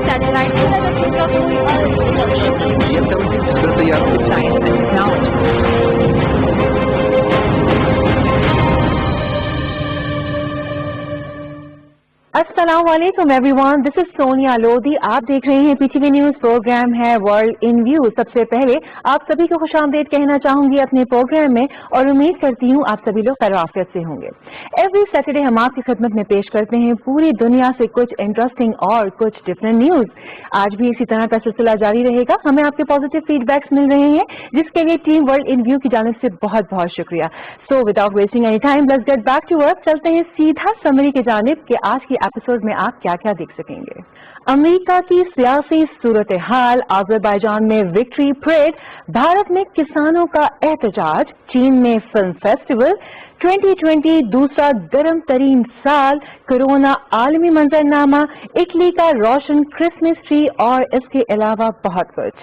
satellite data that we got from the Earth. ये intelligence तैयार हो Science and technology. अस्सलाम वालेकुम everyone, this is Sonia Lodhi. आप देख रहे हैं पीटीवी न्यूज, प्रोग्राम है वर्ल्ड इन व्यू। सबसे पहले आप सभी को खुशामदीद कहना चाहूंगी अपने प्रोग्राम में और उम्मीद करती हूं आप सभी लोग खैरियत से होंगे। एवरी सैटरडे हम आपकी खिदमत में पेश करते हैं पूरी दुनिया से कुछ इंटरेस्टिंग और कुछ डिफरेंट न्यूज। आज भी इसी तरह का सिलसिला जारी रहेगा। हमें आपके पॉजिटिव फीडबैक्स मिल रहे हैं जिसके लिए टीम वर्ल्ड इन व्यू की जानिब से बहुत बहुत शुक्रिया। So without wasting any time let's get back to work. चलते हैं सीधा समरी की जानिब कि आज की एपिसोड में आप क्या क्या देख सकेंगे। अमेरिका की सियासी सूरत हाल, अजरबैजान में विक्ट्री परेड, भारत में किसानों का एहतजाज, चीन में फिल्म फेस्टिवल, 2020 दूसरा गर्म तरीन साल, कोरोना आलमी मंजरनामा, इटली का रोशन क्रिसमस ट्री और इसके अलावा बहुत कुछ।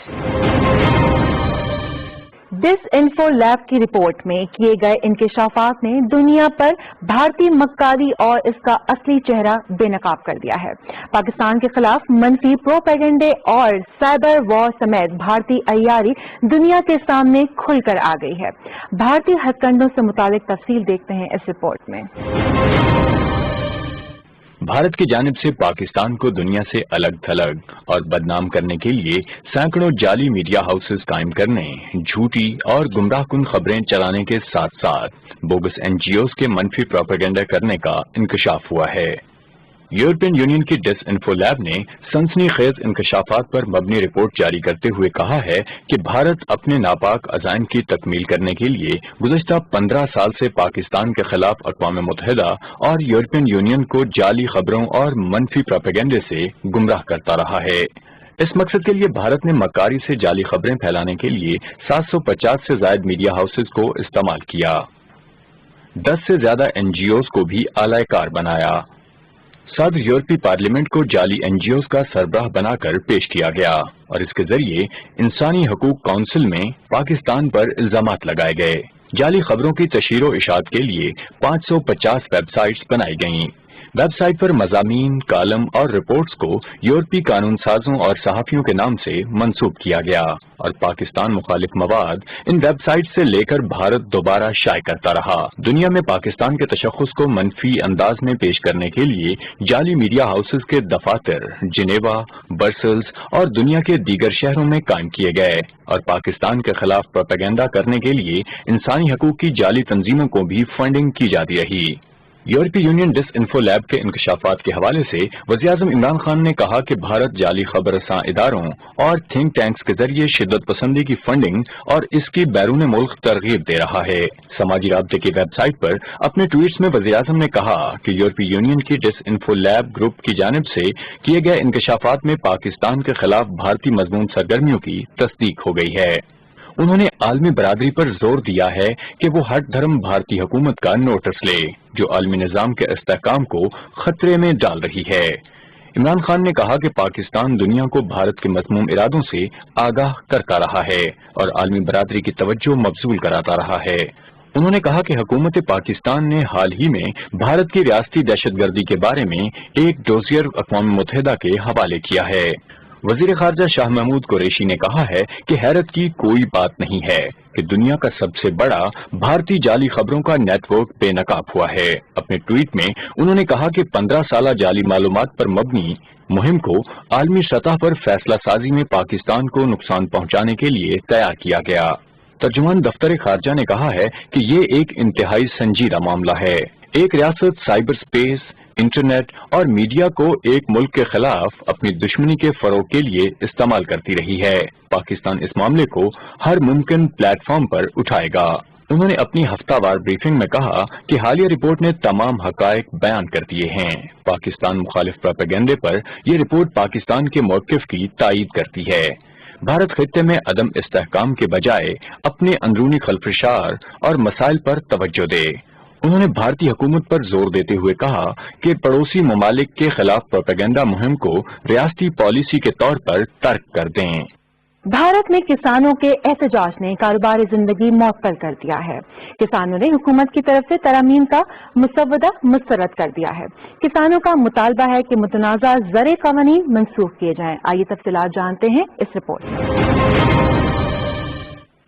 दिस इन्फो लैब की रिपोर्ट में किए गए इंकशाफात ने दुनिया पर भारतीय मक्कारी और इसका असली चेहरा बेनकाब कर दिया है। पाकिस्तान के खिलाफ मनफी प्रोपेगेंडे और साइबर वॉर समेत भारतीय अय्यारी दुनिया के सामने खुलकर आ गई है। भारतीय हथकंडों से मुतालिक तफसील देखते हैं इस रिपोर्ट में। भारत की जानिब से पाकिस्तान को दुनिया से अलग थलग और बदनाम करने के लिए सैकड़ों जाली मीडिया हाउसेस कायम करने, झूठी और गुमराहकुन खबरें चलाने के साथ साथ बोगस एनजीओज के मनफी प्रोपेगेंडा करने का इंकशाफ हुआ है। यूरोपियन यूनियन की डिस इन्फो लैब ने सनसनीखेज इंकशाफात पर मबनी रिपोर्ट जारी करते हुए कहा है कि भारत अपने नापाक अज़ाइम की तकमील करने के लिए गुज़श्ता 15 साल से पाकिस्तान के खिलाफ अक़वाम मुत्तहिदा और यूरोपियन यूनियन को जाली खबरों और मनफी प्रोपेगेंडे से गुमराह करता रहा है। इस मकसद के लिए भारत ने मक्कारी से जाली खबरें फैलाने के लिए 750 से ज्यादा मीडिया हाउसेज को इस्तेमाल किया, 10 से ज्यादा एनजीओज को भी आलाकार बनाया। सदर यूरोपीय पार्लियामेंट को जाली एनजीओज का सरबराह बनाकर पेश किया गया और इसके जरिए इंसानी हकूक काउंसिल में पाकिस्तान पर इल्जामात लगाए गए। जाली खबरों की तशहीर व इशाअत के लिए 550 वेबसाइट्स बनाई गईं। वेबसाइट पर मज़ामीन, कालम और रिपोर्ट्स को यूरोपीय कानून साजों और सहाफ़ियों के नाम से मंसूब किया गया और पाकिस्तान मुखालिफ मवाद इन वेबसाइट से लेकर भारत दोबारा शाये करता रहा। दुनिया में पाकिस्तान के तशख़्ख़ुस को मनफी अंदाज में पेश करने के लिए जाली मीडिया हाउसेज के दफातर जिनेवा, ब्रसेल्स और दुनिया के दीगर शहरों में कायम किए गए और पाकिस्तान के खिलाफ प्रोपेगेंडा करने के लिए इंसानी हकूक की जाली तंजीमों को भी फंडिंग की जाती रही। यूरोपीय यूनियन डिस इन्फो लैब के इंकशाफात के हवाले से वज़ीर-ए-आज़म इमरान खान ने कहा कि भारत जाली खबर रसां इदारों और थिंक टैंक्स के जरिए शिद्दत पसंदी की फंडिंग और इसकी बैरून मुल्क तरगीब दे रहा है। समाजी राब्ते की वेबसाइट पर अपने ट्वीट्स में वज़ीर-ए-आज़म ने कहा कि यूरोपीय यूनियन की डिस इन्फो लैब ग्रुप की जानिब से किए गए इंकशाफात में पाकिस्तान के खिलाफ भारतीय मजमून सरगर्मियों की तस्दीक हो गई है। उन्होंने आलमी बरादरी पर जोर दिया है कि वो हर धर्म भारतीय हुकूमत का नोटिस ले जो आलमी निजाम के इस्तेहकाम को खतरे में डाल रही है। इमरान खान ने कहा कि पाकिस्तान दुनिया को भारत के मज़मूम इरादों से आगाह करता रहा है और आलमी बरादरी की तवज्जो मबजूल कराता रहा है। उन्होंने कहा कि हुकूमत पाकिस्तान ने हाल ही में भारत की रियासती दहशतगर्दी के बारे में एक डोसियर अक़वाम मुत्तहिदा के हवाले किया है। वजीर खारजा शाह महमूद कुरैशी ने कहा है कि हैरत की कोई बात नहीं है कि दुनिया का सबसे बड़ा भारतीय जाली खबरों का नेटवर्क बेनकाब हुआ है। अपने ट्वीट में उन्होंने कहा कि 15 साला जाली मालूमात पर मबनी मुहिम को आलमी सतह पर फैसला साजी में पाकिस्तान को नुकसान पहुंचाने के लिए तैयार किया गया। तर्जुमान दफ्तर खारजा ने कहा है कि ये एक इंतहाई संजीदा मामला है। एक रियासत साइबर स्पेस, इंटरनेट और मीडिया को एक मुल्क के खिलाफ अपनी दुश्मनी के फरोग के लिए इस्तेमाल करती रही है। पाकिस्तान इस मामले को हर मुमकिन प्लेटफॉर्म पर उठाएगा। उन्होंने अपनी हफ्तावार ब्रीफिंग में कहा कि हालिया रिपोर्ट ने तमाम हकायक बयान कर दिए हैं। पाकिस्तान मुखालिफ प्रोपेगेंडे पर यह रिपोर्ट पाकिस्तान के मौक़िफ़ की तायीद करती है। भारत खित्ते में अदम इस्तेहकाम के बजाय अपने अंदरूनी खलफशार और मसाइल पर तवज्जो दे। उन्होंने भारतीय हुकूमत पर जोर देते हुए कहा कि पड़ोसी ममालिक के खिलाफ प्रोपेगेंडा मुहिम को रियासती पॉलिसी के तौर पर तर्क कर दें। भारत में किसानों के एहतजाज ने कारोबारी जिंदगी मौतल कर दिया है। किसानों ने हुकूमत की तरफ से तरामीम का मुसव्वदा मुस्तरद कर दिया है। किसानों का मुतालबा है कि मुतनाज़ा ज़र क़वानीन मंसूख किए जाएं। आइए तफसीलात जानते हैं इस रिपोर्ट में।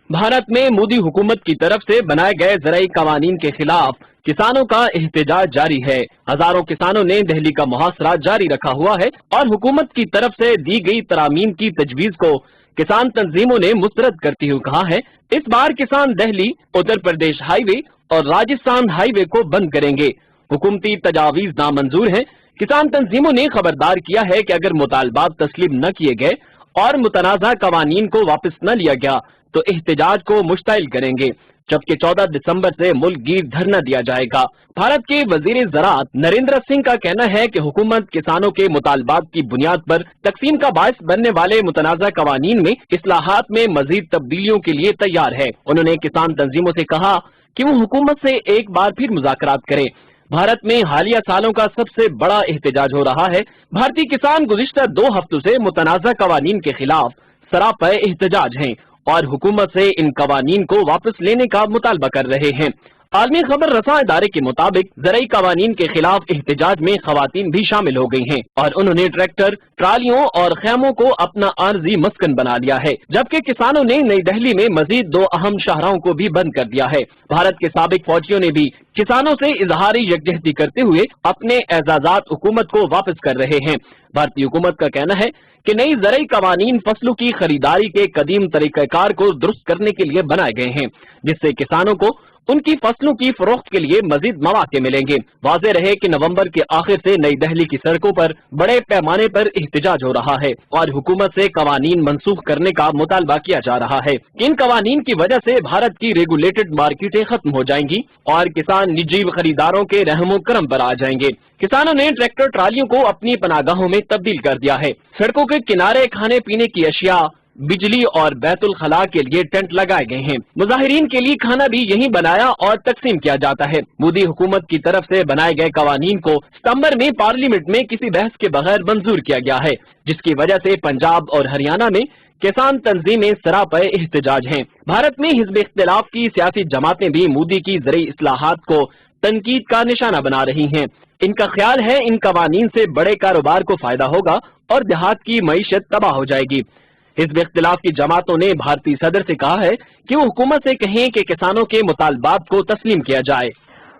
भारत में मोदी हुकूमत की तरफ से बनाए गए ज़राई क़वानीन के खिलाफ किसानों का एहतजाज जारी है। हजारों किसानों ने दिल्ली का मुहासरा जारी रखा हुआ है और हुकूमत की तरफ से दी गई तरामीम की तजवीज को किसान तंजीमों ने मुस्तरद करते हुए कहा है, इस बार किसान दिल्ली, उत्तर प्रदेश हाईवे और राजस्थान हाईवे को बंद करेंगे। हुकूमती तजावीज नामंजूर हैं। किसान तंजीमों ने खबरदार किया है कि अगर मुतालबात तस्लीम न किए गए और मुतनाज़ा क़वानीन को वापस न लिया गया तो एहतजाज को मुश्तइल करेंगे, जबकि 14 दिसंबर से मुल्क गिर धरना दिया जाएगा। भारत के वजीर ज़राअत नरेंद्र सिंह का कहना है कि हुकूमत किसानों के मुतालबात की बुनियाद पर तकसीम का बायस बनने वाले मुतनाज़ा क़वानीन में इस्लाहात में मजीद तब्दीलियों के लिए तैयार है। उन्होंने किसान तंजीमों से कहा कि वो हुकूमत से एक बार फिर मुज़ाकरात करें। भारत में हालिया सालों का सबसे बड़ा एहतजाज हो रहा है। भारतीय किसान गुज़िश्ता 2 हफ्तों से मुतनाज़ा क़वानीन के खिलाफ सरापा एहतजाज हैं और हुकूमत से इन क़वानीन को वापस लेने का मुतालबा कर रहे हैं। आलमी खबर रसा इदारे के मुताबिक ज़राई क़वानीन के खिलाफ एहतजाज में ख़वातीन भी शामिल हो गई हैं और उन्होंने ट्रैक्टर, ट्रालियों और खैमों को अपना आर्जी मस्कन बना लिया है, जबकि किसानों ने नई दिल्ली में मजीद 2 अहम शाहराहों को भी बंद कर दिया है। भारत के साबिक फौजियों ने भी किसानों से इजहारी यकजहती करते हुए अपने एजाजात हुकूमत को वापस कर रहे हैं। भारतीय हुकूमत का कहना है कि नई ज़राई क़वानीन फसलों की खरीदारी के कदीम तरीक़ाकार को दुरुस्त करने के लिए बनाए गए हैं, जिससे किसानों को उनकी फसलों की फरोख्त के लिए मजीद मौके मिलेंगे। वाज़ेह रहे कि नवंबर के आखिर से नई दिल्ली की सड़कों पर बड़े पैमाने पर एहतजाज हो रहा है और हुकूमत से क़वानीन मनसूख करने का मुतालबा किया जा रहा है। इन क़वानीन की वजह से भारत की रेगुलेटेड मार्केटें खत्म हो जाएंगी और किसान निजी खरीदारों के रहमो करम पर आ जाएंगे। किसानों ने ट्रैक्टर ट्रालियों को अपनी पनागाहों में तब्दील कर दिया है। सड़कों के किनारे खाने पीने की अशिया, बिजली और बैतुल खला के लिए टेंट लगाए गए हैं। मुजाहिरीन के लिए खाना भी यहीं बनाया और तकसीम किया जाता है। मोदी हुकूमत की तरफ से बनाए गए क़वानीन को सितंबर में पार्लियामेंट में किसी बहस के बगैर मंजूर किया गया है, जिसकी वजह से पंजाब और हरियाणा में किसान तंजीमें सरापा एहतजाज हैं। भारत में हिज़्ब इख्तिलाफ की सियासी जमातें भी मोदी की ज़राई इस्लाहात को तनकीद का निशाना बना रही हैं। इनका ख्याल है इन क़वानीन से बड़े कारोबार को फायदा होगा और देहात की मईशत तबाह हो जाएगी। हिज़्ब इख्तिलाफ की जमातों ने भारतीय सदर से कहा है कि वो हुकूमत से कहें कि किसानों के मुतालबात को तस्लीम किया जाए।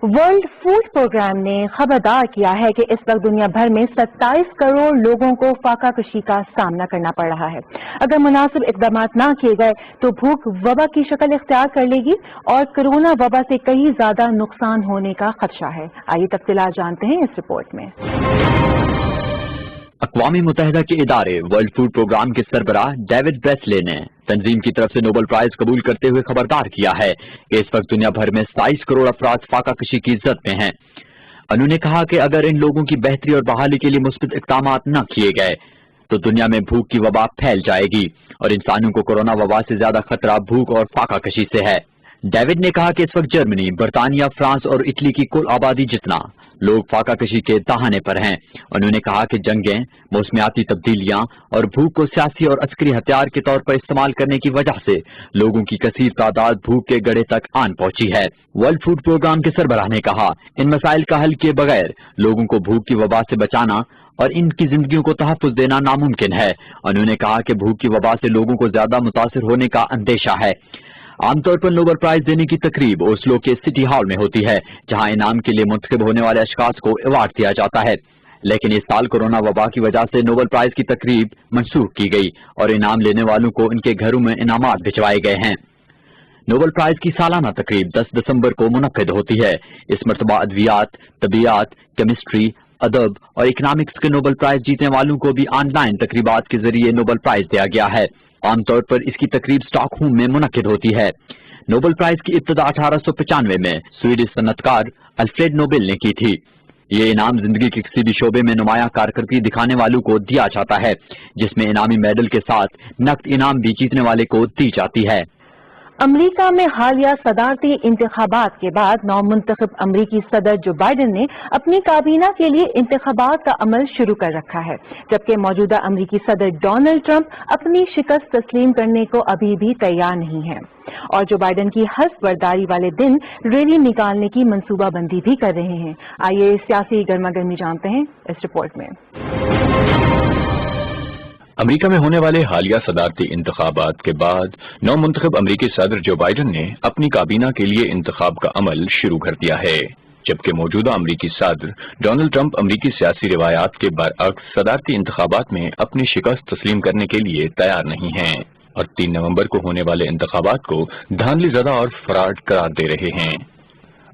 वर्ल्ड फूड प्रोग्राम ने खबरदार किया है कि इस वक्त दुनिया भर में 27 करोड़ लोगों को फाका कशी का सामना करना पड़ रहा है। अगर मुनासिब इक़दाम न किए गए तो भूख वबा की शक्ल इख्तियार कर लेगी और कोरोना वबा से कहीं ज्यादा नुकसान होने का खदशा है। आइए तफसीलात जानते हैं इस रिपोर्ट में। अक़वाम मुत्तहिदा के इदारे वर्ल्ड फूड प्रोग्राम के सरबराह डेविड ब्रेसले ने तंजीम की तरफ से नोबेल प्राइज कबूल करते हुए खबरदार किया है कि इस वक्त दुनिया भर में 27 करोड़ अफराद फाका कशी की इज्जत में हैं। उन्होंने कहा कि अगर इन लोगों की बेहतरी और बहाली के लिए मुस्बित इक़दाम न किए गए तो दुनिया में भूख की वबा फैल जाएगी और इंसानों को कोरोना वबा से ज्यादा खतरा भूख और फाका कशी से है। डेविड ने कहा कि इस वक्त जर्मनी, बरतानिया, फ्रांस और इटली की कुल आबादी जितना लोग फाका कशी के दहाने पर हैं। उन्होंने कहा कि जंगें, मौसमियाती तब्दीलियां और भूख को सियासी और अस्करी हथियार के तौर पर इस्तेमाल करने की वजह से लोगों की कसीर तादाद भूख के गड़े तक आन पहुंची है। वर्ल्ड फूड प्रोग्राम के सरबराह ने कहा, इन मसाइल का हल किए बगैर लोगों को भूख की वबा से बचाना और इनकी जिंदगियों को तहफ़्फ़ुज़ देना नामुमकिन है। उन्होंने कहा कि भूख की वबा से लोगों को ज्यादा मुतासिर होने का अंदेशा है। आमतौर पर नोबेल प्राइज देने की तकरीब ओस्लो के सिटी हॉल में होती है, जहां इनाम के लिए मुंतखब होने वाले अशखास को अवार्ड दिया जाता है। लेकिन इस साल कोरोना वबा की वजह से नोबेल प्राइज की तकरीब मनसूख की गई और इनाम लेने वालों को उनके घरों में इनामात भिजवाए गए हैं। नोबेल प्राइज की सालाना तकरीब 10 दिसंबर को मुनक्किद होती है। इस मरतबा अद्वियात, तबियात, केमिस्ट्री, अदब और इकनॉमिक्स के नोबेल प्राइज जीतने वालों को भी ऑनलाइन तकरीबात के जरिए नोबेल प्राइज दिया गया है। आमतौर पर इसकी तकरीब स्टॉकहोम में मुनक्किद होती है। नोबेल प्राइज की इब्तिदा 1895 में स्वीडिश सनतकार अल्फ्रेड नोबेल ने की थी। ये इनाम जिंदगी के किसी भी शोबे में नुमाया कारकर्दगी दिखाने वालों को दिया जाता है, जिसमें इनामी मेडल के साथ नकद इनाम भी जीतने वाले को दी जाती है। امریکہ میں حالیہ صدارتی انتخابات کے بعد نومنتخب امریکی صدر جو بائیڈن نے اپنی کابینہ کے لیے انتخابات کا عمل شروع کر رکھا ہے، جبکہ موجودہ امریکی صدر ڈونلڈ ٹرمپ اپنی شکست تسلیم کرنے کو ابھی بھی تیار نہیں ہیں اور جو بائیڈن کی حلف برداری والے دن ریلی نکالنے کی منصوبہ بندی بھی کر رہے ہیں۔ آئیے سیاسی گرما گرمی جانتے ہیں اس رپورٹ میں۔ امریکہ میں ہونے والے حالیہ صدارتی انتخابات کے بعد نومنتخب امریکی صدر جو بائیڈن نے اپنی کابینہ کے لیے انتخاب کا عمل شروع کر دیا ہے، جبکہ موجودہ امریکی صدر ڈونلڈ ٹرمپ امریکی سیاسی روایات کے برعکس صدارتی انتخابات میں اپنی شکست تسلیم کرنے کے لیے تیار نہیں ہیں اور 3 نومبر کو ہونے والے انتخابات کو دھاندلی زدہ اور فراڈ قرار دے رہے ہیں۔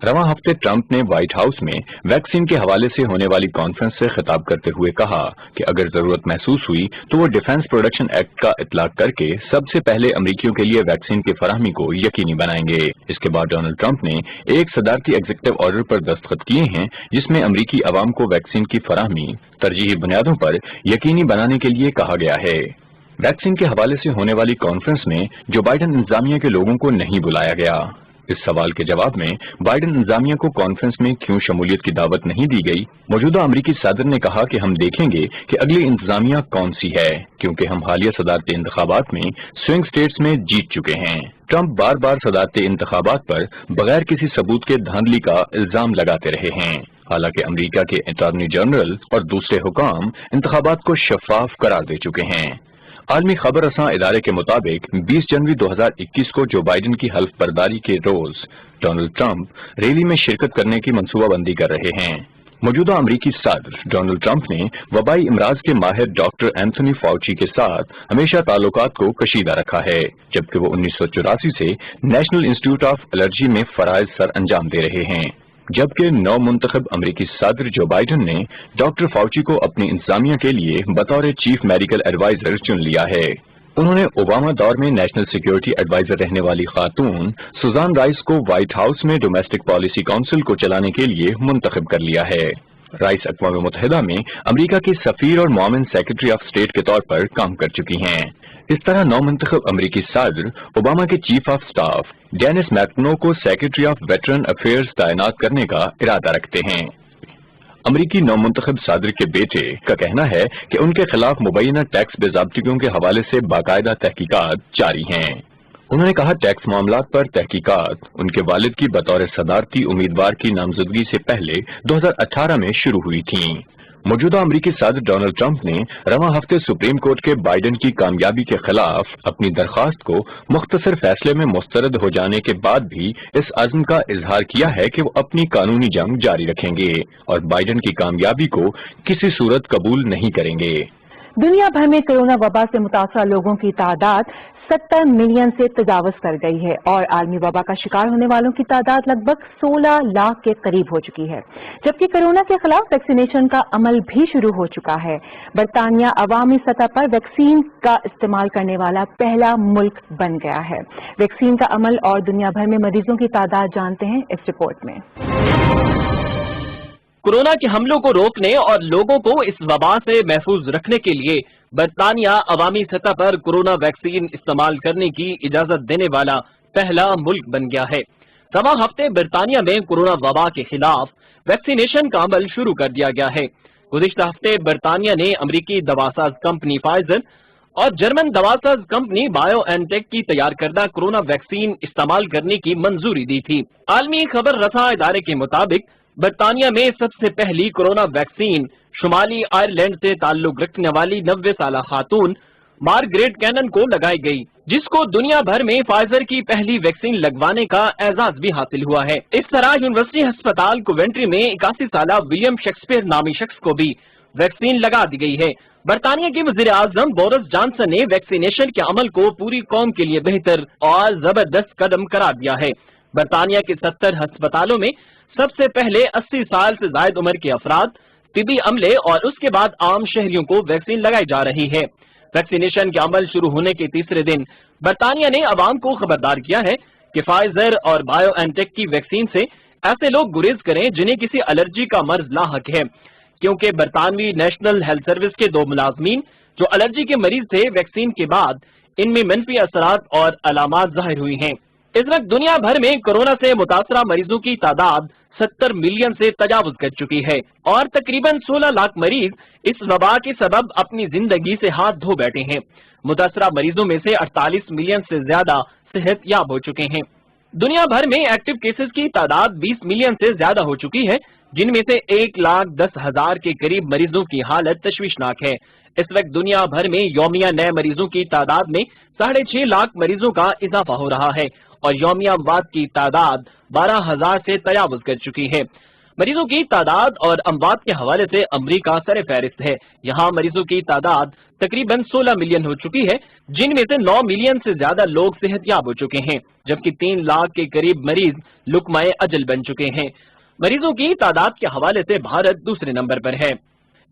رواں ہفتے ٹرمپ نے وائٹ ہاؤس میں ویکسین کے حوالے سے ہونے والی کانفرنس سے خطاب کرتے ہوئے کہا کہ اگر ضرورت محسوس ہوئی تو وہ ڈیفنس پروڈکشن ایکٹ کا اطلاق کر کے سب سے پہلے امریکیوں کے لیے ویکسین کی فراہمی کو یقینی بنائیں گے۔ اس کے بعد ڈونلڈ ٹرمپ نے ایک صدارتی ایگزیکٹو آرڈر پر دستخط کیے ہیں جس میں امریکی عوام کو ویکسین کی فراہمی ترجیحی بنیادوں پر یقینی بنانے کے لیے کہا گیا ہے۔ ویکسین کے حوالے سے ہونے والی کانفرنس میں جو بائیڈن انتظامیہ کے لوگوں کو نہیں بلایا گیا۔ اس سوال کے جواب میں بائیڈن انتظامیہ کو کانفرنس میں کیوں شمولیت کی دعوت نہیں دی گئی، موجودہ امریکی صدر نے کہا کہ ہم دیکھیں گے کہ اگلی انتظامیہ کون سی ہے، کیونکہ ہم حالیہ صدارتی انتخابات میں سوئنگ سٹیٹس میں جیت چکے ہیں۔ ٹرمپ بار بار صدارتی انتخابات پر بغیر کسی ثبوت کے دھاندلی کا الزام لگاتے رہے ہیں، حالانکہ امریکہ کے اٹارنی جنرل اور دوسرے حکام انتخابات کو شفاف قرار دے چکے ہیں۔ عالمی خبر رساں ادارے کے مطابق 20 جنوری 2021 کو جو بائیڈن کی حلف برداری کے روز ڈونلڈ ٹرمپ ریلی میں شرکت کرنے کی منصوبہ بندی کر رہے ہیں۔ موجودہ امریکی صدر ڈونلڈ ٹرمپ نے وبائی امراض کے ماہر ڈاکٹر اینتھونی فاؤچی کے ساتھ ہمیشہ تعلقات کو کشیدہ رکھا ہے، جبکہ وہ 1984 سے نیشنل انسٹی ٹیوٹ آف الرجی میں فرائض سر انجام دے رہے ہیں، جبکہ نو منتخب امریکی صدر جو بائیڈن نے ڈاکٹر فاؤچی کو اپنی انتظامیہ کے لیے بطور چیف میڈیکل ایڈوائزر چن لیا ہے۔ انہوں نے اوباما دور میں نیشنل سیکیورٹی ایڈوائزر رہنے والی خاتون سوزان رائس کو وائٹ ہاؤس میں ڈومیسٹک پالیسی کونسل کو چلانے کے لیے منتخب کر لیا ہے۔ رائس اقوام متحدہ میں امریکہ کی سفیر اور معاون سیکرٹری آف اسٹیٹ کے طور پر کام کر چکی ہیں۔ اس طرح نو منتخب امریکی صدر اوباما کے چیف آف سٹاف ڈینس میکنو کو سیکرٹری آف ویٹرن افیئرز تعینات کرنے کا ارادہ رکھتے ہیں۔ امریکی نو منتخب صدر کے بیٹے کا کہنا ہے کہ ان کے خلاف مبینہ ٹیکس بے ضابطگیوں کے حوالے سے باقاعدہ تحقیقات جاری ہیں۔ انہوں نے کہا ٹیکس معاملات پر تحقیقات ان کے والد کی بطور صدارتی امیدوار کی نامزدگی سے پہلے 2018 میں شروع ہوئی تھیں۔ موجودہ امریکی صدر ڈونلڈ ٹرمپ نے رواں ہفتے سپریم کورٹ کے بائیڈن کی کامیابی کے خلاف اپنی درخواست کو مختصر فیصلے میں مسترد ہو جانے کے بعد بھی اس عزم کا اظہار کیا ہے کہ وہ اپنی قانونی جنگ جاری رکھیں گے اور بائیڈن کی کامیابی کو کسی صورت قبول نہیں کریں گے۔ دنیا بھر میں کورونا وبا سے متاثرہ لوگوں کی تعداد 70 ملین سے تجاوز کر گئی ہے اور عالمی وبا کا شکار ہونے والوں کی تعداد لگ بھگ 16 لاکھ کے قریب ہو چکی ہے، جبکہ کورونا کے خلاف ویکسینیشن کا عمل بھی شروع ہو چکا ہے۔ برطانیہ عوامی سطح پر ویکسین کا استعمال کرنے والا پہلا ملک بن گیا ہے۔ ویکسین کا عمل اور دنیا بھر میں مریضوں کی تعداد جانتے ہیں اس رپورٹ میں۔ کورونا کے حملوں کو روکنے اور لوگوں کو اس وبا سے محفوظ رکھنے کے لیے برطانیہ عوامی سطح پر کورونا ویکسین استعمال کرنے کی اجازت دینے والا پہلا ملک بن گیا ہے۔ رواں ہفتے برطانیہ میں کورونا وبا کے خلاف ویکسینیشن کا عمل شروع کر دیا گیا ہے۔ گزشتہ ہفتے برطانیہ نے امریکی دواساز کمپنی فائزر اور جرمن دواساز کمپنی بایو این ٹیک کی تیار کردہ کورونا ویکسین استعمال کرنے کی منظوری دی تھی۔ عالمی خبر رساں ادارے کے مطابق برطانیہ میں سب سے پہلی کورونا ویکسین شمالی آئرلینڈ سے تعلق رکھنے والی 90 سالہ خاتون مارگریٹ کینن کو لگائی گئی، جس کو دنیا بھر میں فائزر کی پہلی ویکسین لگوانے کا اعزاز بھی حاصل ہوا ہے۔ اس طرح یونیورسٹی ہسپتال کوونٹری میں 81 سالہ ولیم شیکسپیئر نامی شخص کو بھی ویکسین لگا دی گئی ہے۔ برطانیہ کے وزیر اعظم بورس جانسن نے ویکسینیشن کے عمل کو پوری قوم کے لیے بہتر اور زبردست قدم قرار دیا ہے۔ برطانیہ کے 70 ہسپتالوں میں سب سے پہلے 80 سال سے زائد عمر کے افراد، طبی عملے اور اس کے بعد عام شہریوں کو ویکسین لگائی جا رہی ہے۔ ویکسینیشن کے عمل شروع ہونے کے تیسرے دن برطانیہ نے عوام کو خبردار کیا ہے کہ فائزر اور بایو این ٹیک کی ویکسین سے ایسے لوگ گریز کریں جنہیں کسی الرجی کا مرض لاحق ہے، کیونکہ برطانوی نیشنل ہیلتھ سروس کے 2 ملازمین جو الرجی کے مریض تھے، ویکسین کے بعد ان میں منفی اثرات اور علامات ظاہر ہوئی ہیں۔ इस वक्त दुनिया भर में कोरोना से मुतासरा मरीजों की तादाद 70 मिलियन से तजावुज कर चुकी है और तकरीबन 16 लाख मरीज इस वबा के सबब अपनी जिंदगी से हाथ धो बैठे हैं। मुतासरा मरीजों में से 48 मिलियन से ज्यादा सेहत याब हो चुके हैं। दुनिया भर में एक्टिव केसेस की तादाद 20 मिलियन से ज्यादा हो चुकी है, जिनमें से 1,10,000 के करीब मरीजों की हालत तशवीशनाक है। इस वक्त दुनिया भर में यौमिया नए मरीजों की तादाद में 6.5 लाख मरीजों का इजाफा हो रहा है और यौमिया अमवात की तादाद 12,000 से तजावुज कर चुकी है। मरीजों की तादाद और अमवात के हवाले से अमरीका सर फहरिस्त है। यहाँ मरीजों की तादाद तकरीबन 16 मिलियन हो चुकी है, जिनमें से 9 मिलियन से ज्यादा लोग सेहतयाब हो चुके हैं, जबकि 3 लाख के करीब मरीज लुकमाए अजल बन चुके हैं। मरीजों की तादाद के हवाले से भारत दूसरे नंबर पर है।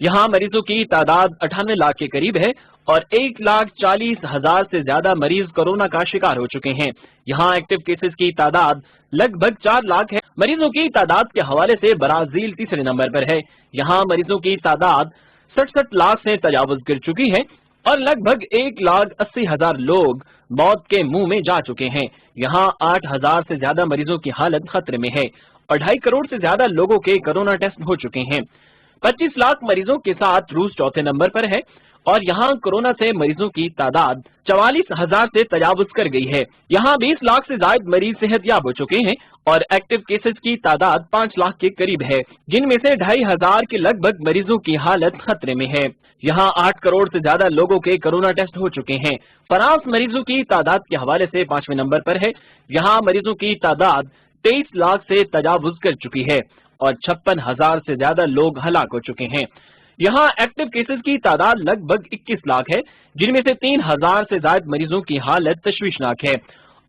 यहाँ मरीजों की तादाद 98 लाख के करीब है और 1,40,000 से ज्यादा मरीज कोरोना का शिकार हो चुके हैं। यहाँ एक्टिव केसेस की तादाद लगभग 4 लाख है। मरीजों की तादाद के हवाले से ब्राजील तीसरे नंबर पर है। यहाँ मरीजों की तादाद 67 लाख से तजावुज कर चुकी है और लगभग 1,80,000 लोग मौत के मुंह में जा चुके हैं। यहाँ 8,000 से ज्यादा मरीजों की हालत खतरे में है और 2.5 करोड़ से ज्यादा लोगों के कोरोना टेस्ट हो चुके हैं। 25 लाख मरीजों के साथ रूस चौथे नंबर पर है और यहाँ कोरोना से मरीजों की तादाद 44,000 से तजावुज कर गई है। यहाँ 20 लाख से ज्यादा मरीज सेहतयाब हो चुके हैं और एक्टिव केसेस की तादाद 5 लाख के करीब है, जिनमें से 2,500 के लगभग मरीजों की हालत खतरे में है। यहाँ 8 करोड़ से ज्यादा लोगों के कोरोना टेस्ट हो चुके हैं। फ्रांस मरीजों की तादाद के हवाले से 5वें नंबर पर है। यहाँ मरीजों की तादाद 23 लाख से तजावुज कर चुकी है और 56,000 से ज्यादा लोग हलाक हो चुके हैं। यहाँ एक्टिव केसेस की तादाद लगभग 21 लाख है, जिनमें से 3,000 से ज्यादा मरीजों की हालत तशवीशनाक है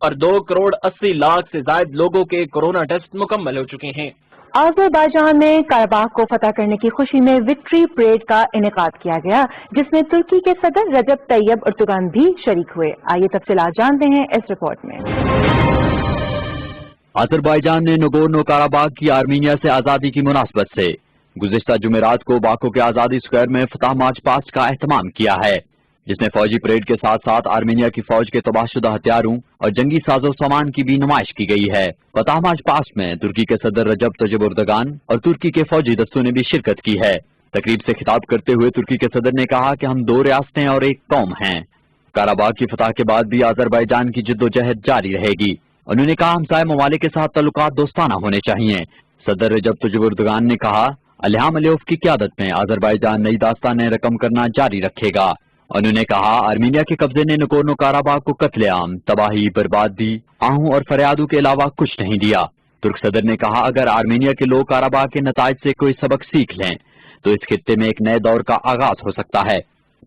और 2 करोड़ 80 लाख से ज्यादा लोगों के कोरोना टेस्ट मुकम्मल हो चुके हैं। अज़रबैजान में कराबाख को फतह करने की खुशी में विक्ट्री परेड का इनेकाद किया गया, जिसमें तुर्की के सदर रजब तैयब एर्दोगान भी शरीक हुए। आइए तफसीलात जानते हैं इस रिपोर्ट में। अज़रबैजान ने नगोर्नो काराबाख की आर्मीनिया से आजादी की मुनासबत से गुज़िश्ता जुमेरात को बाकू के आजादी स्क्वायर में फतह मार्च पास्ट का एहतमाम किया है, जिसमें फौजी परेड के साथ साथ आर्मीनिया की फौज के तबाहशुदा हथियारों और जंगी साजो सामान की भी नुमाइश की गई है। फतह मार्च पास्ट में तुर्की के सदर रजब तैयब एर्दोगान और तुर्की के फौजी दस्तों ने भी शिरकत की है। तकरीब से खिताब करते हुए तुर्की के सदर ने कहा कि हम 2 रियासतें और एक कौम हैं। काराबाख की फतह के बाद भी अज़रबैजान की जिद्दोजहद जारी रहेगी। उन्होंने कहा, हमसाय ममालिक के साथ ताल्लुकात दोस्ताना होने चाहिए। सदर रजब तैयब एर्दोगान ने कहा, इल्हाम अलियव की क़यादत में अज़रबैजान नई दास्तानें रकम करना जारी रखेगा। उन्होंने कहा, आर्मीनिया के कब्जे ने नगोर्नो काराबाख को कत्लेआम, तबाही, बर्बादी, आहू और फरियादों के अलावा कुछ नहीं दिया। तुर्क सदर ने कहा, अगर आर्मीनिया के लोग काराबाख के नताइज से कोई सबक सीख लें तो इस खित्ते में एक नए दौर का आगाज हो सकता है।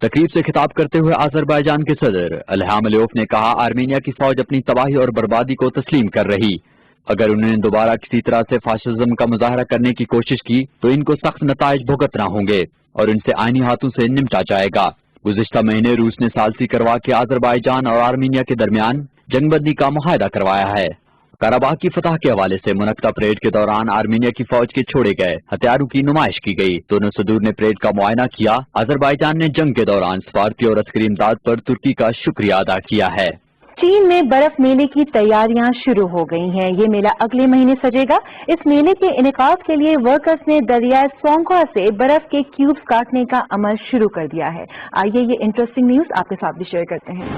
तकरीब से खिताब करते हुए अज़रबैजान के सदर इल्हाम अलियव ने कहा, आर्मीनिया की फौज अपनी तबाही और बर्बादी को तस्लीम कर रही। अगर उन्होंने दोबारा किसी तरह से फाशिज्म का मुजाहरा करने की कोशिश की तो इनको सख्त नताइज भुगतना होंगे और इनसे आईनी हाथों से निपटा जाएगा। गुज़िश्ता महीने रूस ने सालसी करवा के अज़रबैजान और आर्मीनिया के दरमियान जंगबंदी का मुआहदा करवाया है। काराबाख की फतह के हवाले से मुनक्ता परेड के दौरान आर्मीनिया की फौज के छोड़े गए हथियारों की नुमाइश की गई। दोनों सदूर ने परेड का मुआयना किया। अज़रबैजान ने जंग के दौरान सफारती और अस्करी इमदाद पर तुर्की का शुक्रिया अदा किया है। चीन में बर्फ मेले की तैयारियां शुरू हो गई हैं। ये मेला अगले महीने सजेगा। इस मेले के इनेकाद के लिए वर्कर्स ने दरियाए सोंगख्वा से बर्फ के क्यूब्स काटने का अमल शुरू कर दिया है। आइए ये इंटरेस्टिंग न्यूज आपके साथ भी शेयर करते हैं।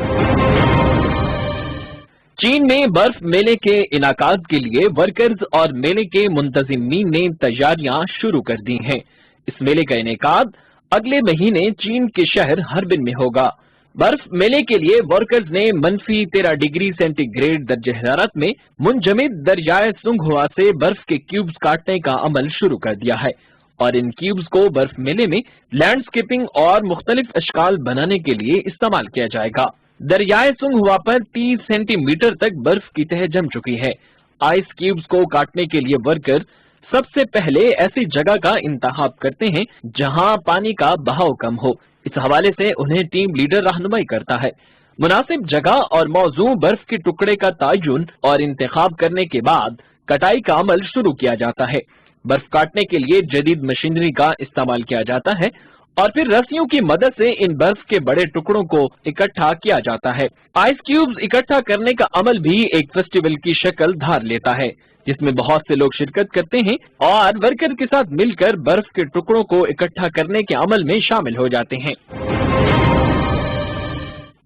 चीन में बर्फ मेले के इनाकाद के लिए वर्कर्स और मेले के मुंतजिमीन ने तैयारियां शुरू कर दी हैं। इस मेले का इनेकाद अगले महीने चीन के शहर हर्बिन में होगा। बर्फ मेले के लिए वर्कर्स ने -13 डिग्री सेंटीग्रेड दर्जे हरारत में मुंजमिद दरियाए सुंगहुआ से बर्फ के क्यूब्स काटने का अमल शुरू कर दिया है और इन क्यूब्स को बर्फ मेले में लैंडस्केपिंग और मुख्तलिफ अशकाल बनाने के लिए इस्तेमाल किया जाएगा। दरियाए सुंगहुआ पर 30 सेंटीमीटर तक बर्फ की तह जम चुकी है। आइस क्यूब्स को काटने के लिए वर्कर सबसे पहले ऐसी जगह का इंतखाब करते हैं जहां पानी का बहाव कम हो। इस हवाले से उन्हें टीम लीडर रहनुमाई करता है। मुनासिब जगह और मौजू बर्फ के टुकड़े का तयन और इंतखाब करने के बाद कटाई का अमल शुरू किया जाता है। बर्फ काटने के लिए जदीद मशीनरी का इस्तेमाल किया जाता है और फिर रस्सियों की मदद से इन बर्फ के बड़े टुकड़ों को इकट्ठा किया जाता है। आइस क्यूब्स इकट्ठा करने का अमल भी एक फेस्टिवल की शक्ल धार लेता है, जिसमें बहुत से लोग शिरकत करते हैं और वर्कर के साथ मिलकर बर्फ के टुकड़ों को इकट्ठा करने के अमल में शामिल हो जाते हैं।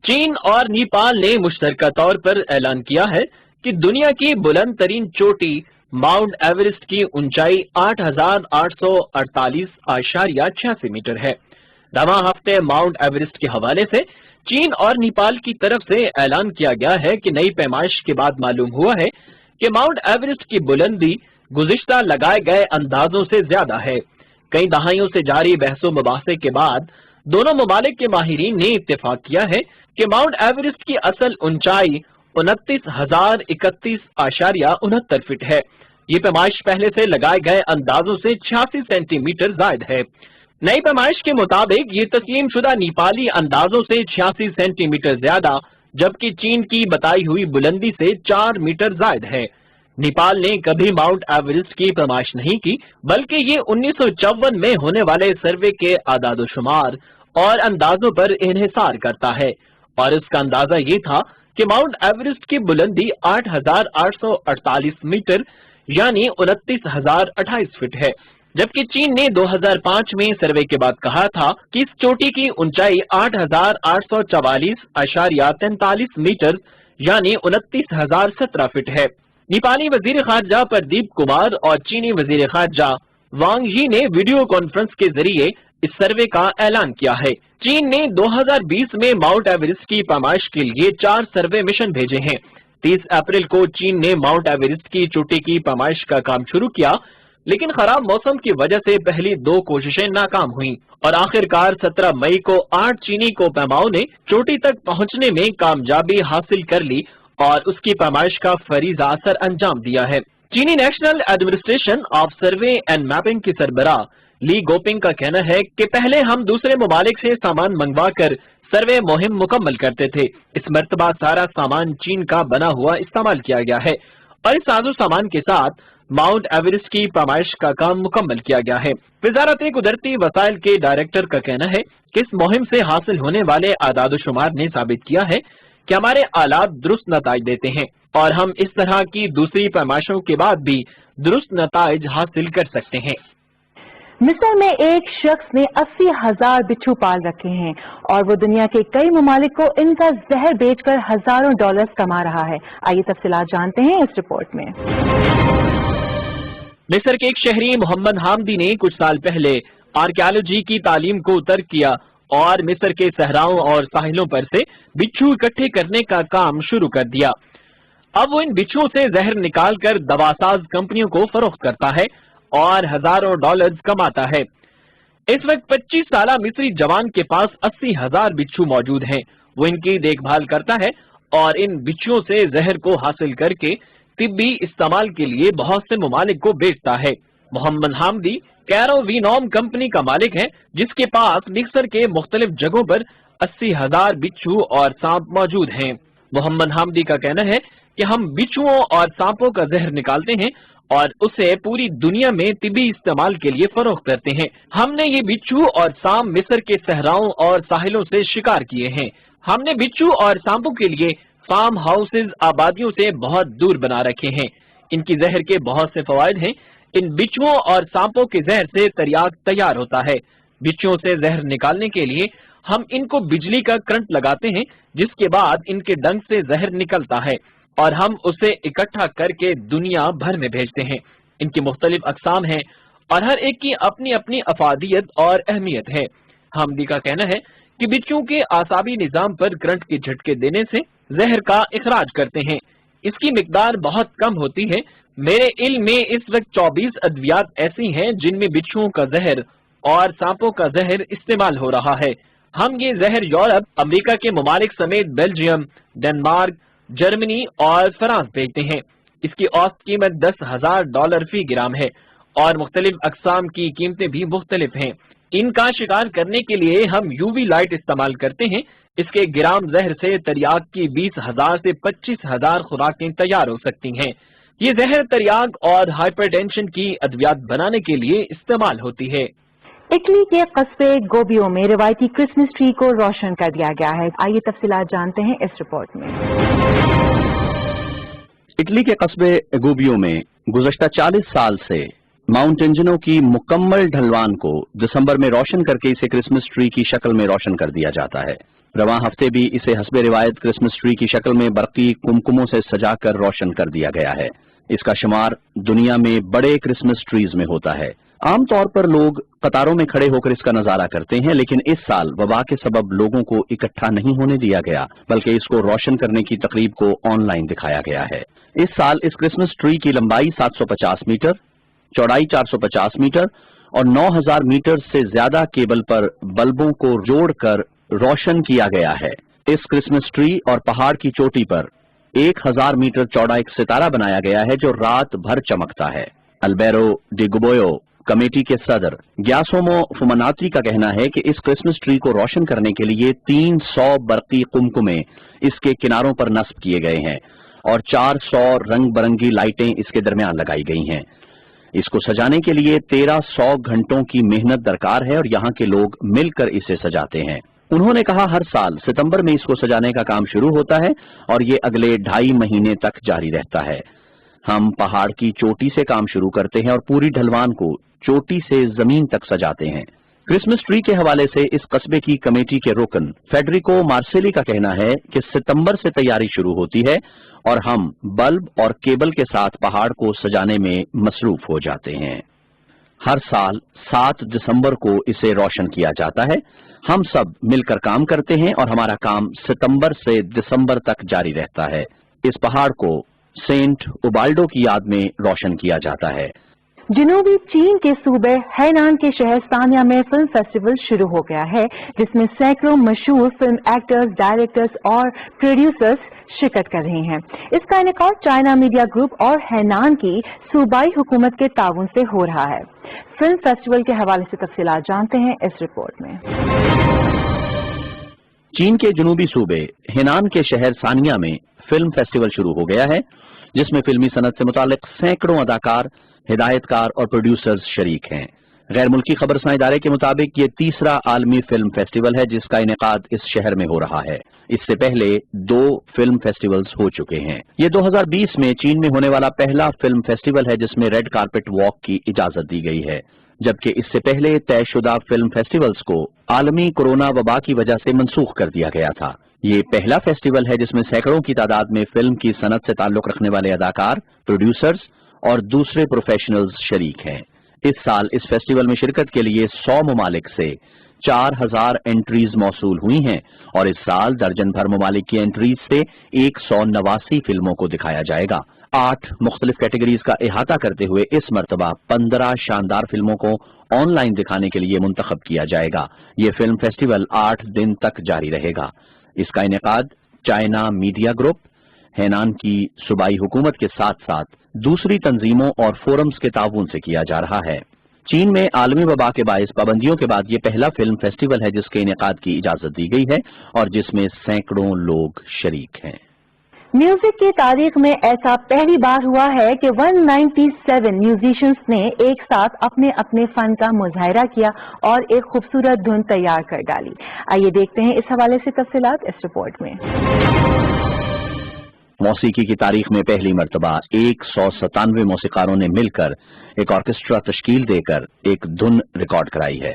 चीन और नेपाल ने मुश्तरका तौर पर ऐलान किया है कि दुनिया की बुलंद तरीन चोटी माउंट एवरेस्ट की ऊंचाई 8,848.86 मीटर है। रवां हफ्ते माउंट एवरेस्ट के हवाले से चीन और नेपाल की तरफ से ऐलान किया गया है कि नई पैमाइश के बाद मालूम हुआ है कि माउंट एवरेस्ट की बुलंदी गुज़िश्ता लगाए गए अंदाजों से ज्यादा है। कई दहाइयों से जारी बहसो मुबाहसे के बाद दोनों ममालिक के माहिरीन ने इत्तेफाक किया है कि माउंट एवरेस्ट की असल ऊंचाई 29,031.69 फीट है। ये पैमाइश पहले से लगाए गए अंदाजों से 86 सेंटीमीटर जायद है। नई पैमाइश के मुताबिक ये तस्लीम शुदा नेपाली अंदाजों से 86 सेंटीमीटर ज्यादा, जबकि चीन की बताई हुई बुलंदी से 4 मीटर जायद है। नेपाल ने कभी माउंट एवरेस्ट की पैमाइश नहीं की, बल्कि ये 1954 में होने वाले सर्वे के आदादोशुमार और अंदाजों पर इन्हिसार करता है, और इसका अंदाजा ये था कि माउंट एवरेस्ट की बुलंदी 8,848 मीटर यानी 29,028 फीट है, जबकि चीन ने 2005 में सर्वे के बाद कहा था कि इस चोटी की ऊंचाई 8,844.43 मीटर यानी 29,017 फीट है। नेपाली वजीर खारजा प्रदीप कुमार और चीनी वजीर खारजा वांग यी ने वीडियो कॉन्फ्रेंस के जरिए इस सर्वे का ऐलान किया है। चीन ने 2020 में माउंट एवरेस्ट की पैमाइश के लिए 4 सर्वे मिशन भेजे हैं। 30 अप्रैल को चीन ने माउंट एवरेस्ट की चोटी की पैमाइश का काम शुरू किया, लेकिन खराब मौसम की वजह से पहली 2 कोशिशें नाकाम हुईं और आखिरकार 17 मई को 8 चीनी को पैमाओं ने चोटी तक पहुंचने में कामयाबी हासिल कर ली और उसकी पैमाइश का फरीजा असर अंजाम दिया है। चीनी national administration of survey and mapping की सरबराह ली गोपिंग का कहना है कि पहले हम दूसरे ममालिक से सामान मंगवा कर सर्वे मुहिम मुकम्मल करते थे। इस मर्तबा सारा सामान चीन का बना हुआ इस्तेमाल किया गया है और इस साजो सामान के साथ माउंट एवरेस्ट की पैमाइश का काम मुकम्मल किया गया है। वजारत कुदरती वसाइल के डायरेक्टर का कहना है कि इस मुहिम से हासिल होने वाले आदादोशुमार ने साबित किया है कि हमारे आलात दुरुस्त नताइज देते हैं और हम इस तरह की दूसरी पैमाइशों के बाद भी दुरुस्त नताइज हासिल कर सकते हैं। मिस्र में एक शख्स ने 80,000 बिच्छू पाल रखे हैं और वो दुनिया के कई ममालिक को इनका जहर बेचकर हजारों डॉलर्स कमा रहा है। आइए तफसीलात जानते हैं इस रिपोर्ट में। मिस्र के एक शहरी मोहम्मद हामदी ने कुछ साल पहले आर्कियोलॉजी की तालीम को तर्क किया और मिस्र के सहराओं और साहिलों पर से बिच्छू इकट्ठे करने का काम शुरू कर दिया। अब वो इन बिच्छुओं से जहर निकालकर दवासाज कंपनियों को फरोख्त करता है और हजारों डॉलर्स कमाता है। इस वक्त 25 साला मिस्री जवान के पास 80,000 बिच्छू मौजूद हैं। वो इनकी देखभाल करता है और इन बिच्छुओं से जहर को हासिल करके तिब्बी इस्तेमाल के लिए बहुत से ममालिक को बेचता है। मोहम्मद हामदी कैरोविनोम कंपनी का मालिक है, जिसके पास मिस्र के मुख्तलिफ जगहों पर 80,000 बिच्छू और सांप मौजूद हैं। मोहम्मद हामदी का कहना है कि हम बिच्छुओं और सांपों का जहर निकालते हैं और उसे पूरी दुनिया में तिब्बी इस्तेमाल के लिए फरोख्त करते हैं। हमने ये बिच्छू और सांप मिस्र के सहराओं और साहिलों से शिकार किए हैं। हमने बिच्छू और सांपों के लिए फार्म हाउसेज आबादियों से बहुत दूर बना रखे हैं। इनकी जहर के बहुत से फवायद हैं। इन बिच्छुओं और सांपों के जहर से तरियाक तैयार होता है। बिच्छुओं से जहर निकालने के लिए हम इनको बिजली का करंट लगाते हैं, जिसके बाद इनके डंक से जहर निकलता है और हम उसे इकट्ठा करके दुनिया भर में भेजते हैं। इनकी मुख्तलिफ अकसाम हैं और हर एक की अपनी अपनी अफादियत और अहमियत है। हामदी का कहना है कि बिच्छुओं के आसाबी निजाम पर करंट के झटके देने से जहर का इखराज करते हैं। इसकी मिकदार बहुत कम होती है। मेरे इल्म में इस वक्त 24 अद्वियात ऐसी हैं जिनमें बिच्छुओं का जहर और सांपों का जहर इस्तेमाल हो रहा है। हम ये जहर यूरोप, अमेरिका के ममालिक समेत बेल्जियम, डेनमार्क, जर्मनी और फ्रांस भेजते हैं। इसकी औसत कीमत $10,000 फी ग्राम है और मुख्तलिफ अकसाम की कीमतें भी मुख्तलिफ हैं। इनका शिकार करने के लिए हम यूवी लाइट इस्तेमाल करते हैं। इसके ग्राम जहर से तरियाक की 20,000 से 25,000 खुराकें तैयार हो सकती हैं। ये जहर तरियाक और हाइपरटेंशन की अद्वियात बनाने के लिए इस्तेमाल होती है। इटली के कस्बे गोबियो में रिवायती क्रिसमस ट्री को रोशन कर दिया गया है। आइए तफसीलात जानते हैं इस रिपोर्ट में। इटली के कस्बे गोबियो में गुज़श्ता 40 साल से माउंट एंजनो की मुकम्मल ढलवान को दिसंबर में रोशन करके इसे क्रिसमस ट्री की शक्ल में रोशन कर दिया जाता है। रवां हफ्ते भी इसे हस्बे रिवायत क्रिसमस ट्री की शक्ल में बरकी कुमकुमों से सजाकर रोशन कर दिया गया है। इसका शुमार दुनिया में बड़े क्रिसमस ट्रीज में होता है। आमतौर पर लोग कतारों में खड़े होकर इसका नजारा करते हैं, लेकिन इस साल वबा के सबब लोगों को इकट्ठा नहीं होने दिया गया, बल्कि इसको रोशन करने की तकरीब को ऑनलाइन दिखाया गया है। इस साल इस क्रिसमस ट्री की लंबाई 750 मीटर, चौड़ाई 450 मीटर और 9000 मीटर से ज्यादा केबल पर बल्बों को जोड़कर रोशन किया गया है। इस क्रिसमस ट्री और पहाड़ की चोटी पर 1000 मीटर चौड़ा एक सितारा बनाया गया है जो रात भर चमकता है। अल्बेरो डी गुबोयो कमेटी के सदर ग्यासोमो फुमानाती का कहना है कि इस क्रिसमस ट्री को रोशन करने के लिए 300 बरकी कुमकुमें इसके किनारों पर नस्ब किए गए हैं और 400 रंग बिरंगी लाइटें इसके दरमियान लगाई गई हैं। इसको सजाने के लिए 1300 घंटों की मेहनत दरकार है और यहाँ के लोग मिलकर इसे सजाते हैं। उन्होंने कहा हर साल सितंबर में इसको सजाने का काम शुरू होता है और ये अगले 2.5 महीने तक जारी रहता है। हम पहाड़ की चोटी से काम शुरू करते हैं और पूरी ढलवान को चोटी से जमीन तक सजाते हैं। क्रिसमस ट्री के हवाले से इस कस्बे की कमेटी के रुकन फेडरिको मार्सेली का कहना है कि सितंबर से तैयारी शुरू होती है और हम बल्ब और केबल के साथ पहाड़ को सजाने में मसरूफ हो जाते हैं। हर साल 7 दिसंबर को इसे रोशन किया जाता है। हम सब मिलकर काम करते हैं और हमारा काम सितंबर से दिसंबर तक जारी रहता है। इस पहाड़ को सेंट उबाल्डो की याद में रोशन किया जाता है। जनूबी चीन के सूबे हैनान के शहर सानिया में फिल्म फेस्टिवल शुरू हो गया है, जिसमें सैकड़ों मशहूर फिल्म एक्टर्स, डायरेक्टर्स और प्रोड्यूसर्स शिरकत कर रहे हैं। इसका इनेकाद चाइना मीडिया ग्रुप और हैनान की सूबाई हुकूमत के ताउन से हो रहा है। फिल्म फेस्टिवल के हवाले से तफसीलात जानते हैं इस रिपोर्ट में। चीन के जनूबी सूबे हैनान के शहर सानिया में फिल्म फेस्टिवल शुरू हो गया है, जिसमें फिल्मी सनत से मुतालिक सैकड़ों अदाकार, हिदायतकार और प्रोड्यूसर्स शरीक हैं। गैर मुल्की खबरसां इदारे के मुताबिक ये तीसरा आलमी फिल्म फेस्टिवल है जिसका इनेकाद इस शहर में हो रहा है। इससे पहले 2 फिल्म फेस्टिवल्स हो चुके हैं। ये 2020 में चीन में होने वाला पहला फिल्म फेस्टिवल है जिसमें रेड कारपेट वॉक की इजाजत दी गई है, जबकि इससे पहले तयशुदा फिल्म फेस्टिवल्स को आलमी कोरोना वबा की वजह से मनसूख कर दिया गया था। ये पहला फेस्टिवल है जिसमें सैकड़ों की तादाद में फिल्म की सनत से ताल्लुक रखने वाले अदाकार, प्रोड्यूसर्स और दूसरे प्रोफेशनल्स शरीक हैं। इस साल इस फेस्टिवल में शिरकत के लिए 100 ममालिक से 4000 एंट्रीज मौसूल हुई हैं और इस साल दर्जन भर ममालिक की एंट्रीज से 189 फिल्मों को दिखाया जाएगा। 8 मुख्तलिफ कैटेगरीज का इहाता करते हुए इस मरतबा 15 शानदार फिल्मों को ऑनलाइन दिखाने के लिए मुंतखब किया जाएगा। ये फिल्म फेस्टिवल 8 दिन तक जारी रहेगा। इसका इनेकाद चाइना मीडिया ग्रुप, हैनान की सूबाई हुकूमत के साथ साथ दूसरी तंजीमों और फोरम्स के ताउन से किया जा रहा है। चीन में आलमी वबा के बाइस पाबंदियों के बाद ये पहला फिल्म फेस्टिवल है जिसके इनेकाद की इजाजत दी गई है और जिसमें सैकड़ों लोग शरीक हैं। म्यूजिक की तारीख में ऐसा पहली बार हुआ है कि 197 म्यूजिशियंस ने एक साथ अपने अपने फन का मुजाहिरा किया और एक खूबसूरत धुन तैयार कर डाली। आइए देखते हैं इस हवाले से तफसीलात इस रिपोर्ट में। मौसीकी की तारीख में पहली मरतबा 197 मौसीकारों ने मिलकर एक ऑर्केस्ट्रा तश्कील देकर एक धुन रिकॉर्ड कराई है,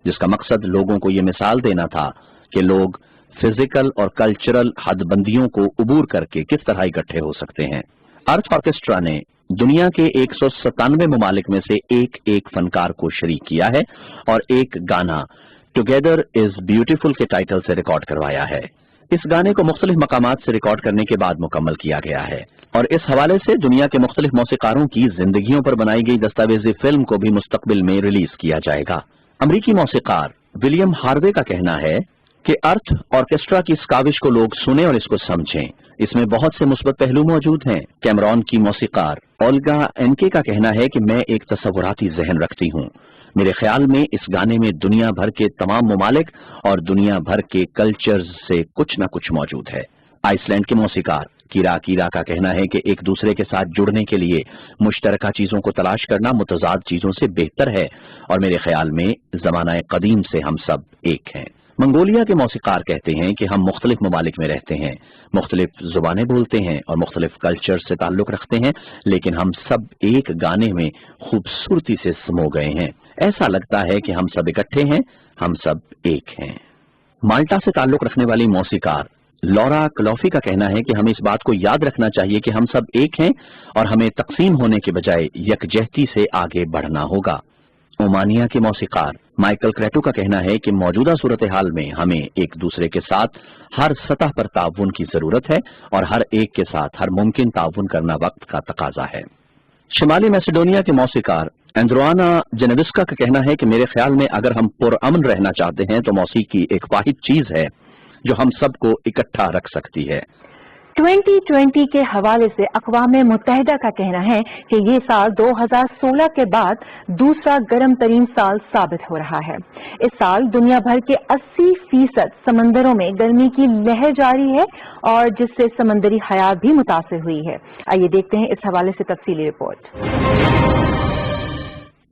जिसका मकसद लोगों को ये मिसाल देना था कि लोग फिजिकल और कल्चरल हदबंदियों को उबूर करके किस तरह इकट्ठे हो सकते हैं। अर्थ ऑर्केस्ट्रा ने दुनिया के 197 ममालिक में से एक फनकार को शरीक किया है और एक गाना टुगेदर इज ब्यूटीफुल के टाइटल से रिकॉर्ड करवाया है। इस गाने को मुख्तलिफ मकामात से रिकॉर्ड करने के बाद मुकम्मल किया गया है और इस हवाले से दुनिया के मुख्तलिफ मौसीकारों की जिंदगियों पर बनाई गई दस्तावेजी फिल्म को भी मुस्तकबिल में रिलीज किया जाएगा। अमरीकी मौसीकार विलियम हार्वे का कहना है कि अर्थ ऑर्केस्ट्रा की इस काविश को लोग सुने और इसको समझें। इसमें बहुत से मुस्बत पहलू मौजूद हैं। कैमरॉन की मौसीकार ओल्गा एनके का कहना है कि मैं एक तसव्वुराती जहन रखती हूँ। मेरे ख्याल में इस गाने में दुनिया भर के तमाम ममालिक और दुनिया भर के कल्चर्स से कुछ न कुछ मौजूद है। آئس لینڈ کے موسیقار کیرا کیرا کا کہنا ہے کہ ایک دوسرے کے ساتھ جڑنے کے لیے مشترکہ چیزوں کو تلاش کرنا متضاد چیزوں سے بہتر ہے اور میرے خیال میں زمانہ قدیم سے ہم سب ایک ہیں۔ منگولیا کے موسیقار کہتے ہیں کہ ہم مختلف ممالک میں رہتے ہیں، مختلف زبانیں بولتے ہیں اور مختلف کلچر سے تعلق رکھتے ہیں، لیکن ہم سب ایک گانے میں خوبصورتی سے سمو گئے ہیں۔ ایسا لگتا ہے کہ ہم سب اکٹھے ہیں، ہم سب ایک ہیں۔ مالٹا سے تعلق رکھنے والی موسیقار لورا کلوفی کا کہنا ہے کہ ہمیں اس بات کو یاد رکھنا چاہیے کہ ہم سب ایک ہیں اور ہمیں تقسیم ہونے کے بجائے یکجہتی سے آگے بڑھنا ہوگا۔ اومانیہ کے موسیقار مائیکل کریٹو کا کہنا ہے کہ موجودہ صورتحال میں ہمیں ایک دوسرے کے ساتھ ہر سطح پر تعاون کی ضرورت ہے اور ہر ایک کے ساتھ ہر ممکن تعاون کرنا وقت کا تقاضا ہے۔ شمالی میسیڈونیا کے موسیقار اندروانا جنوسکا کا کہنا ہے کہ میرے خیال میں اگر ہم پرامن رہنا چاہتے ہیں تو موسیقی ایک واحد چیز ہے جو ہم سب کو اکٹھا رکھ سکتی ہے۔ 2020 کے حوالے سے اقوام متحدہ کا کہنا ہے کہ یہ سال 2016 کے بعد دوسرا گرم ترین سال ثابت ہو رہا ہے۔ اس سال دنیا بھر کے 80% سمندروں میں گرمی کی لہر جاری ہے اور جس سے سمندری حیات بھی متاثر ہوئی ہے۔ آئیے دیکھتے ہیں اس حوالے سے تفصیلی رپورٹ۔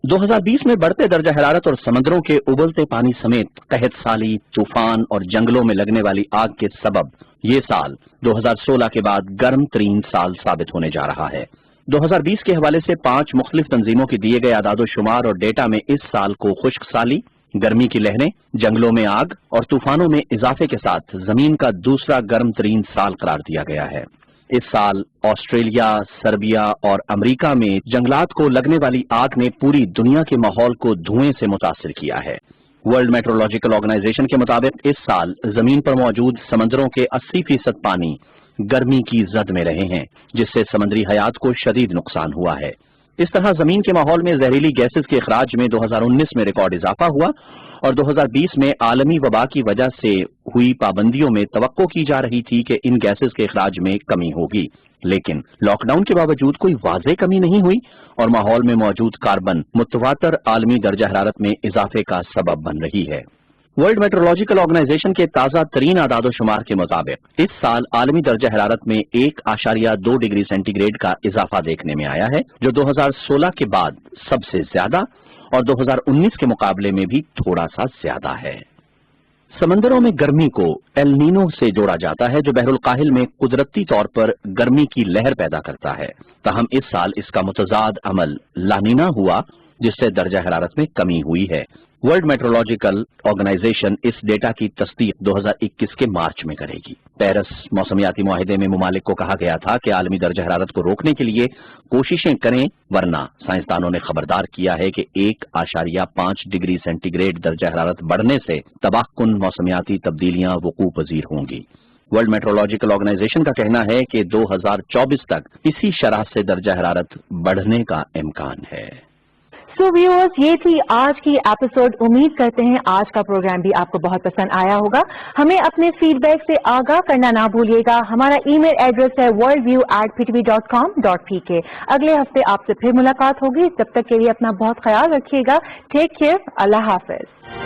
2020 میں بڑھتے درجہ حرارت اور سمندروں کے ابلتے پانی سمیت قحط سالی، طوفان اور جنگلوں میں لگنے والی آگ کے سبب یہ سال 2016 کے بعد گرم ترین سال ثابت ہونے جا رہا ہے۔ 2020 کے حوالے سے 5 مختلف تنظیموں کے دیے گئے اعداد و شمار اور ڈیٹا میں اس سال کو خشک سالی، گرمی کی لہریں، جنگلوں میں آگ اور طوفانوں میں اضافے کے ساتھ زمین کا دوسرا گرم ترین سال قرار دیا گیا ہے۔ اس سال آسٹریلیا، سربیا اور امریکہ میں جنگلات کو لگنے والی آگ نے پوری دنیا کے ماحول کو دھوئیں سے متاثر کیا ہے۔ ورلڈ میٹرولوجیکل آرگنائزیشن کے مطابق اس سال زمین پر موجود سمندروں کے 80% پانی گرمی کی زد میں رہے ہیں، جس سے سمندری حیات کو شدید نقصان ہوا ہے۔ اس طرح زمین کے ماحول میں زہریلی گیسز کے اخراج میں 2019 میں ریکارڈ اضافہ ہوا اور 2020 میں عالمی وبا کی وجہ سے ہوئی پابندیوں میں توقع کی جا رہی تھی کہ ان گیسز کے اخراج میں کمی ہوگی، لیکن لاک ڈاؤن کے باوجود کوئی واضح کمی نہیں ہوئی اور ماحول میں موجود کاربن متواتر عالمی درجہ حرارت میں اضافے کا سبب بن رہی ہے۔ ورلڈ میٹرولوجیکل آرگنائزیشن کے تازہ ترین اعداد و شمار کے مطابق اس سال عالمی درجہ حرارت میں 1.2 ڈگری سینٹی گریڈ کا اضافہ دیکھنے میں آیا ہے، جو 2016 کے بعد سب سے زیادہ اور 2019 کے مقابلے میں بھی تھوڑا سا زیادہ ہے۔ سمندروں میں گرمی کو ایل نینو سے جوڑا جاتا ہے، جو بحر الکاہل میں قدرتی طور پر گرمی کی لہر پیدا کرتا ہے، تاہم اس سال اس کا متضاد عمل لانینا ہوا، جس سے درجہ حرارت میں کمی ہوئی ہے۔ ورلڈ میٹرولوجیکل آرگنائزیشن اس ڈیٹا کی تصدیق 2021 کے مارچ میں کرے گی۔ پیرس موسمیاتی معاہدے میں ممالک کو کہا گیا تھا کہ عالمی درجہ حرارت کو روکنے کے لیے کوششیں کریں، ورنہ سائنسدانوں نے خبردار کیا ہے کہ 1.5 ڈگری سینٹی گریڈ درجہ حرارت بڑھنے سے تباہ کن موسمیاتی تبدیلیاں وقوع پذیر ہوں گی۔ ورلڈ میٹرولوجیکل آرگنائزیشن کا کہنا ہے کہ 2024 تک اسی شرح سے درجہ حرارت بڑھنے کا امکان ہے۔ سو ویورز، یہ تھی آج کی ایپیسوڈ۔ امید کرتے ہیں آج کا پروگرام بھی آپ کو بہت پسند آیا ہوگا۔ ہمیں اپنے فیڈ بیک سے آگاہ کرنا نہ بھولیے گا۔ ہمارا ای میل ایڈریس ہے worldview@ptv.com.pk۔ اگلے ہفتے آپ سے پھر ملاقات ہوگی، تب تک کے لیے اپنا بہت خیال رکھیے گا۔ ٹیک کیئر، اللہ حافظ۔